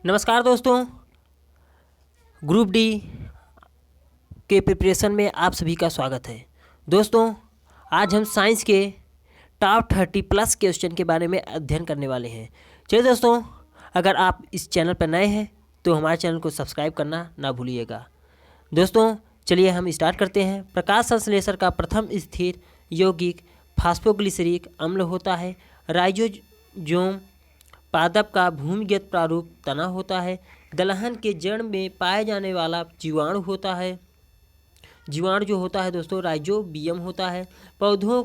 नमस्कार दोस्तों, group D के प्रिपरेशन में आप सभी का स्वागत है। दोस्तों, आज हम साइंस के टॉप 30 प्लस क्वेश्चन के बारे में अध्ययन करने वाले हैं। चलिए दोस्तों, अगर आप इस चैनल पर नए हैं तो हमारे चैनल को सब्सक्राइब करना ना भूलिएगा। दोस्तों, चलिए हम स्टार्ट करते हैं। प्रकाश संश्लेषण का प्रथम स्थिर यौगिक फास्फोग्लिसरिक अम्ल होता है। राइजोजोम पादप का भूमिगत प्रारूप तना होता है। दलहन के जड़ में पाए जाने वाला जीवाणु होता है। जीवाणु जो होता है दोस्तों राइजोबियम होता है। पौधों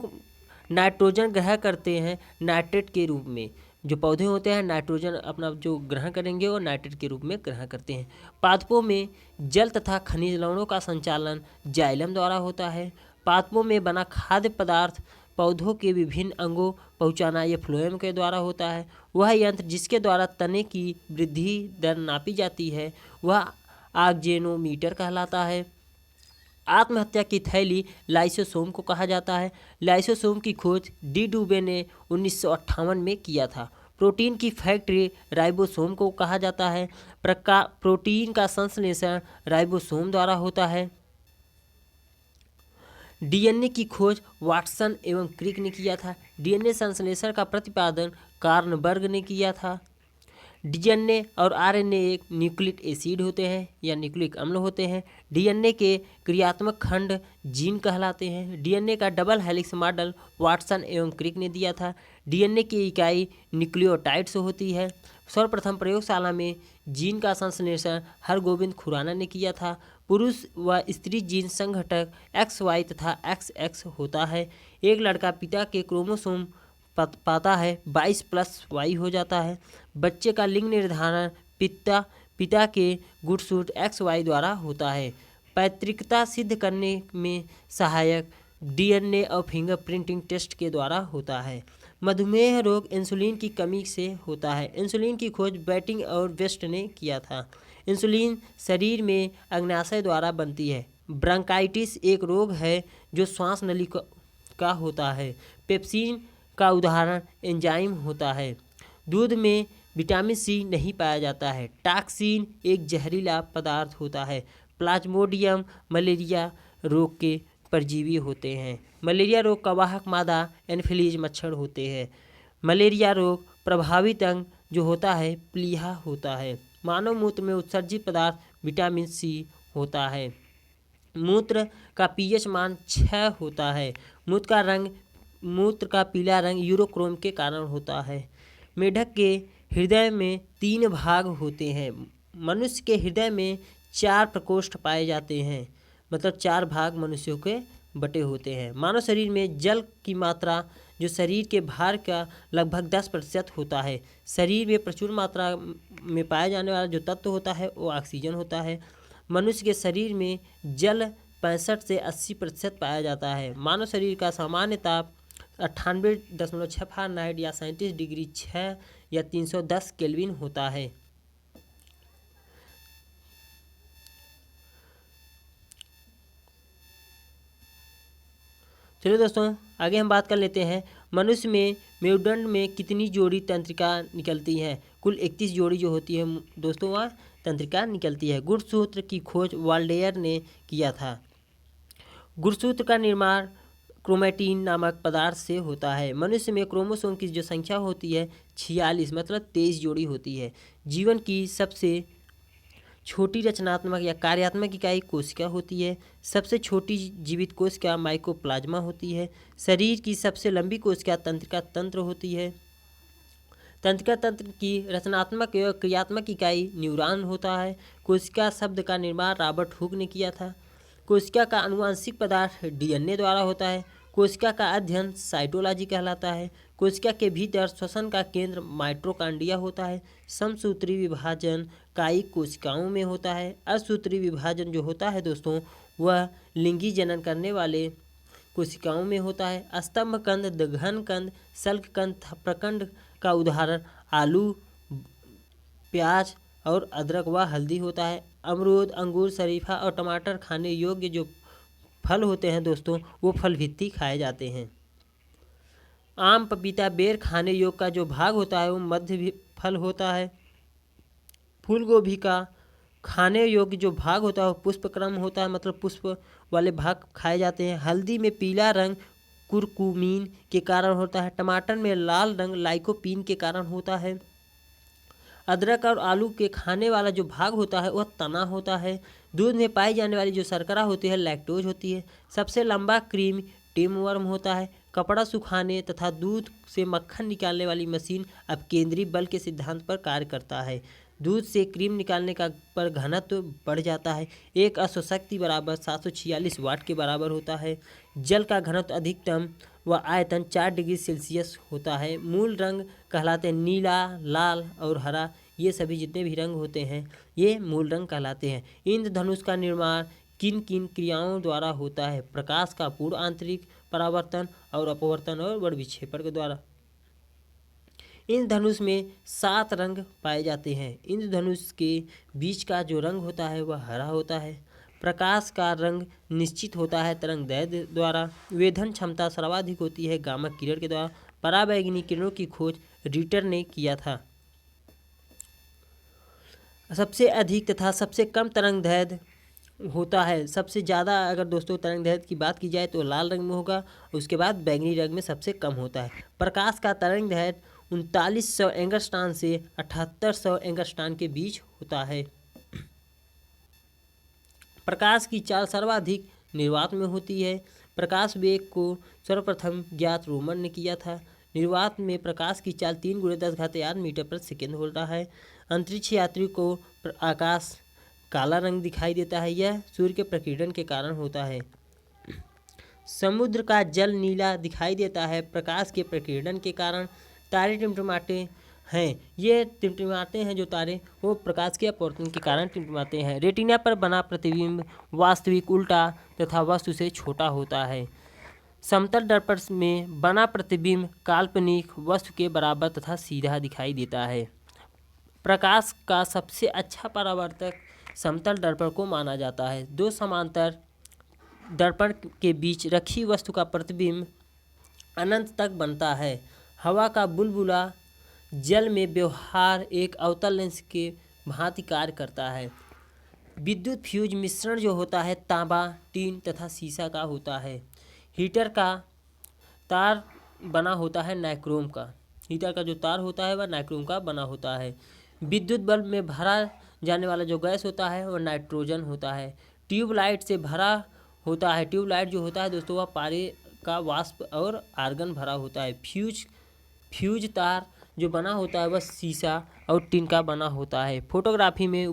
नाइट्रोजन ग्रहण करते हैं नाइट्रेट के रूप में। जो पौधे होते हैं नाइट्रोजन अपना जो ग्रहण करेंगे वो नाइट्रेट के रूप में ग्रहण करते हैं। पादपों में जल तथा खनिज लवणों का संचालन जाइलम द्वारा होता है। पादपों में बना खाद्य पदार्थ पौधों के विभिन्न अंगों पहुंचाना यह फ्लोएम के द्वारा होता है। वह यंत्र जिसके द्वारा तने की वृद्धि दर नापी जाती है वह ऑक्जेनोमीटर कहलाता है। आत्महत्या की थैली लाइसोसोम को कहा जाता है। लाइसोसोम की खोज डी डुबे ने 1958 में किया था। प्रोटीन की फैक्ट्री राइबोसोम को कहा जाता है। प्रोटीन का संश्लेषण राइबोसोम द्वारा होता है। डीएनए की खोज वाटसन एवं क्रिक ने किया था। डीएनए संश्लेषण का प्रतिपादन कार्नबर्ग ने किया था। डीएनए और आरएनए एक न्यूक्लिक एसिड होते हैं या न्यूक्लिक अम्ल होते हैं। डीएनए के क्रियात्मक खंड जीन कहलाते हैं। डीएनए का डबल हेलिक्स मॉडल वाटसन एवं क्रिक ने दिया था। डीएनए की इकाई न्यूक्लियोटाइड्स होती है। सर्वप्रथम प्रयोगशाला में जीन का संश्लेषण हरगोविंद खुराना ने किया था। पुरुष व स्त्री जीन संघटक XY तथा XX होता है। एक लड़का पिता के क्रोमोसोम पाता है 22+Y हो जाता है। बच्चे का लिंग निर्धारण पिता के गुणसूत्र XY द्वारा होता है। पैतृकता सिद्ध करने में सहायक डीएनए और फिंगरप्रिंटिंग टेस्ट के द्वारा होता है। मधुमेह रोग इंसुलिन की कमी से होता है। इंसुलिन की खोज बैटिंग और वेस्ट ने किया था। इंसुलिन शरीर में अग्नाशय द्वारा बनती है। ब्रोंकाइटिस एक रोग है जो श्वास नली का होता है। पेप्सिन का उदाहरण एंजाइम होता है। दूध में विटामिन सी नहीं पाया जाता है। टॉक्सिन एक जहरीला पदार्थ होता है। प्लाज्मोडियम मलेरिया रोग के परजीवी होते हैं। मलेरिया रोग का वाहक मादा एनफिलीज मच्छर होते हैं। मलेरिया रोग प्रभावित अंग जो होता है प्लीहा होता है। मानव मूत्र में उत्सर्जित पदार्थ विटामिन सी होता है। मूत्र का पीएच मान 6 होता है। मूत्र का पीला रंग यूरोक्रोम के कारण होता है। मेढक के हृदय में 3 भाग होते हैं। मनुष्य के हृदय में 4 प्रकोष्ठ पाए जाते हैं, मतलब 4 भाग मनुष्यों के बटे होते हैं। मानव शरीर में जल की मात्रा जो शरीर के भार का लगभग 10% होता है। शरीर में प्रचुर मात्रा में पाया जाने वाला जो तत्व होता है वो ऑक्सीजन होता है। मनुष्य के शरीर में जल 65 से 80% पाया जाता है। मानव शरीर का सामान्य ताप 98.6 फ़ारेनहाइट या 37 डिग्री 6 या 310 केल्विन होता है। चलिए दोस्तों, आगे हम बात कर लेते हैं। मनुष्य में मेरुदंड में कितनी जोड़ी तंत्रिका निकलती हैं? कुल 31 जोड़ी जो होती है दोस्तों वह तंत्रिका निकलती है। गुणसूत्र की खोज वाल्डेयर ने किया था। गुणसूत्र का निर्माण क्रोमैटिन नामक पदार्थ से होता है। मनुष्य में क्रोमोसोम की जो संख्या होती है 46, मतलब 23 जोड़ी होती है। जीवन की सबसे छोटी रचनात्मक या कार्यात्मक इकाई कोशिका होती है। सबसे छोटी जीवित कोशिका माइकोप्लाज्मा होती है। शरीर की सबसे लंबी कोशिका तंत्रिका तंत्र होती है। तंत्रिका तंत्र की रचनात्मक एवं क्रियात्मक इकाई न्यूरॉन होता है। कोशिका शब्द का निर्माण रॉबर्ट हुक ने किया था। कोशिका का आनुवंशिक पदार्थ डीएनए द्वारा होता है। कोशिका का अध्ययन साइटोलॉजी कहलाता है। कोशिका के भीतर श्वसन का केंद्र माइटोकॉन्ड्रिया होता है। समसूत्री विभाजन कायिक कोशिकाओं में होता है। असूत्री विभाजन जो होता है दोस्तों वह लिंगी जनन करने वाले कोशिकाओं में होता है। स्तंभ कंद घन कंद शल्क कंद प्रकंड का उदाहरण आलू, प्याज और अदरक व हल्दी होता है। अमरूद, अंगूर, शरीफा और टमाटर खाने योग्य जो फल होते हैं दोस्तों वो फल भित्ति खाए जाते हैं। आम, पपीता, बेर खाने योग्य का जो भाग होता है वो मध्य फल होता है। फूल गोभी का खाने योग्य जो भाग होता है वो पुष्पक्रम होता है, मतलब पुष्प वाले भाग खाए जाते हैं। हल्दी में पीला रंग कुरकुमीन के कारण होता है। टमाटर में लाल रंग लाइकोपीन के कारण होता है। अदरक और आलू के खाने वाला जो भाग होता है वह तना होता है। दूध में पाई जाने वाली जो शर्करा होती है लैक्टोज होती है। सबसे लंबा क्रीम टेमवर्म होता है। कपड़ा सुखाने तथा दूध से मक्खन निकालने वाली मशीन अब केंद्रीय बल के सिद्धांत पर कार्य करता है। दूध से क्रीम निकालने का पर घनत्व बढ़ जाता है। एक अश्वशक्ति बराबर 746 वाट के बराबर होता है। जल का घनत्व अधिकतम व आयतन 4 डिग्री सेल्सियस होता है। मूल रंग कहलाते हैं नीला, लाल और हरा। ये सभी जितने भी रंग होते हैं ये मूल रंग कहलाते हैं। इंद्रधनुष का निर्माण किन किन क्रियाओं द्वारा होता है? प्रकाश का पूर्ण आंतरिक परावर्तन और अपवर्तन और वर्णविक्षेपण के द्वारा। इंद्रधनुष में 7 रंग पाए जाते हैं। इंद्रधनुष के बीच का जो रंग होता है वह हरा होता है। प्रकाश का रंग निश्चित होता है तरंगदैर्घ्य द्वारा। वेधन क्षमता सर्वाधिक होती है गामा किरण के द्वारा। पराबैंगनी किरणों की खोज रिटर ने किया था। सबसे अधिक तथा सबसे कम तरंगदैर्घ्य होता है। सबसे ज़्यादा अगर दोस्तों तरंगदैर्घ्य की बात की जाए तो लाल रंग में होगा, उसके बाद बैंगनी रंग में सबसे कम होता है। प्रकाश का तरंगदैर्घ्य 3900 एंगस्ट्रॉम से 7800 एंगस्ट्रॉम के बीच होता है। प्रकाश की चाल सर्वाधिक निर्वात में होती है। प्रकाश वेग को सर्वप्रथम ज्ञात रोमन ने किया था। निर्वात में प्रकाश की चाल 3 × 10⁻8 मीटर प्रति सेकेंड होता है। अंतरिक्ष यात्री को आकाश काला रंग दिखाई देता है, यह सूर्य के प्रकीर्णन के कारण होता है। समुद्र का जल नीला दिखाई देता है प्रकाश के प्रकीर्णन के कारण। तारे टिमटिमाते हैं, ये टिमटिमाते हैं जो तारे वो प्रकाश के अपवर्तन के कारण टिमटिमाते हैं। रेटिना पर बना प्रतिबिंब वास्तविक, उल्टा तथा वस्तु से छोटा होता है। समतल दर्पण में बना प्रतिबिंब काल्पनिक वस्तु के बराबर तथा सीधा दिखाई देता है। प्रकाश का सबसे अच्छा परावर्तक समतल दर्पण को माना जाता है। 2 समांतर दर्पण के बीच रखी वस्तु का प्रतिबिंब अनंत तक बनता है। हवा का बुलबुला जल में व्यवहार एक अवतल लेंस के भांति कार्य करता है। विद्युत फ्यूज मिश्रण जो होता है तांबा, टीन तथा सीसा का होता है। हीटर का तार बना होता है नाइक्रोम का। हीटर का जो तार होता है वह नाइक्रोम का बना होता है। विद्युत बल्ब में भरा जाने वाला जो गैस होता है वह नाइट्रोजन होता है। ट्यूबलाइट से भरा होता है। ट्यूबलाइट जो होता है दोस्तों वह पारे का वाष्प और आर्गन भरा होता है। फ्यूज तार जो बना होता है वह सीसा और टिन का बना होता है। फोटोग्राफी में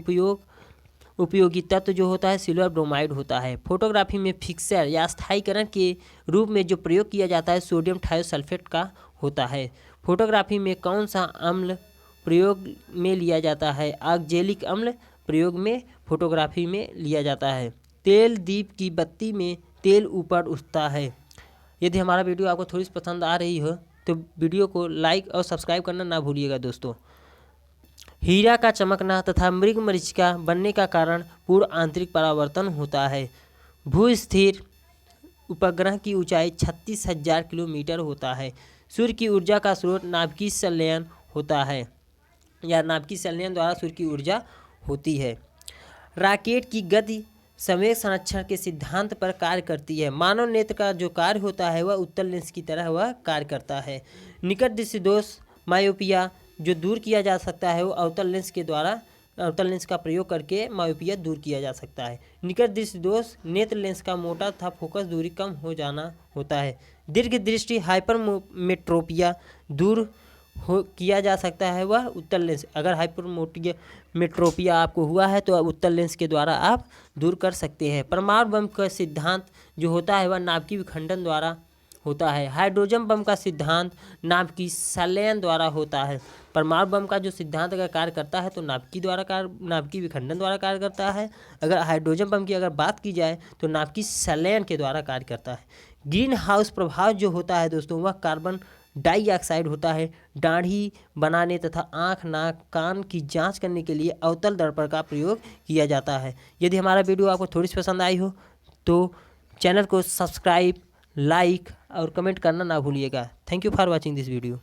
उपयोगी तत्व जो होता है सिल्वर ब्रोमाइड होता है। फोटोग्राफी में फिक्सर या स्थायीकरण के रूप में जो प्रयोग किया जाता है सोडियम थायोसल्फेट का होता है। फोटोग्राफी में कौन सा अम्ल प्रयोग में लिया जाता है? ऑक्जेलिक अम्ल प्रयोग में फोटोग्राफी में लिया जाता है। तेल दीप की बत्ती में तेल ऊपर उठता है। यदि हमारा वीडियो आपको थोड़ी सी पसंद आ रही हो तो वीडियो को लाइक और सब्सक्राइब करना ना भूलिएगा दोस्तों। हीरा का चमकना तथा मृग मरीचिका बनने का कारण पूर्ण आंतरिक परावर्तन होता है। भू-स्थिर उपग्रह की ऊंचाई 36,000 किलोमीटर होता है। सूर्य की ऊर्जा का स्रोत नाभिकीय संलयन होता है या नाभिकीय संलयन द्वारा सूर्य की ऊर्जा होती है। रॉकेट की गति संवेग संरक्षण के सिद्धांत पर कार्य करती है। मानव नेत्र का जो कार्य होता है वह उत्तल लेंस की तरह वह कार्य करता है। निकट दृष्टि दोष मायोपिया जो दूर किया जा सकता है वो अवतल लेंस के द्वारा अवतल लेंस का प्रयोग करके मायोपिया दूर किया जा सकता है। निकट दृष्टि दोष नेत्र लेंस का मोटा तथा फोकस दूरी कम हो जाना होता है। दीर्घ दृष्टि हाइपरमेट्रोपिया दूर किया जा सकता है वह उत्तल लेंस। अगर हाइपरमेट्रोपिया आपको हुआ है तो उत्तल लेंस के द्वारा आप दूर कर सकते हैं। परमाणु बम का सिद्धांत जो होता है वह नाभिकीय विखंडन द्वारा होता है। हाइड्रोजन बम का सिद्धांत नाभिकीय संलयन द्वारा होता है। परमाणु बम का जो सिद्धांत अगर कार्य करता है तो नाभिकीय विखंडन द्वारा कार्य करता है। अगर हाइड्रोजन बम की अगर बात की जाए तो नाभिकीय संलयन के द्वारा कार्य करता है। ग्रीन हाउस प्रभाव जो होता है दोस्तों वह कार्बन डाइऑक्साइड होता है। दाढ़ी बनाने तथा आँख, नाक, कान की जांच करने के लिए अवतल दर्पण का प्रयोग किया जाता है। यदि हमारा वीडियो आपको थोड़ी सी पसंद आई हो तो चैनल को सब्सक्राइब, लाइक और कमेंट करना ना भूलिएगा। Thank you for watching this video.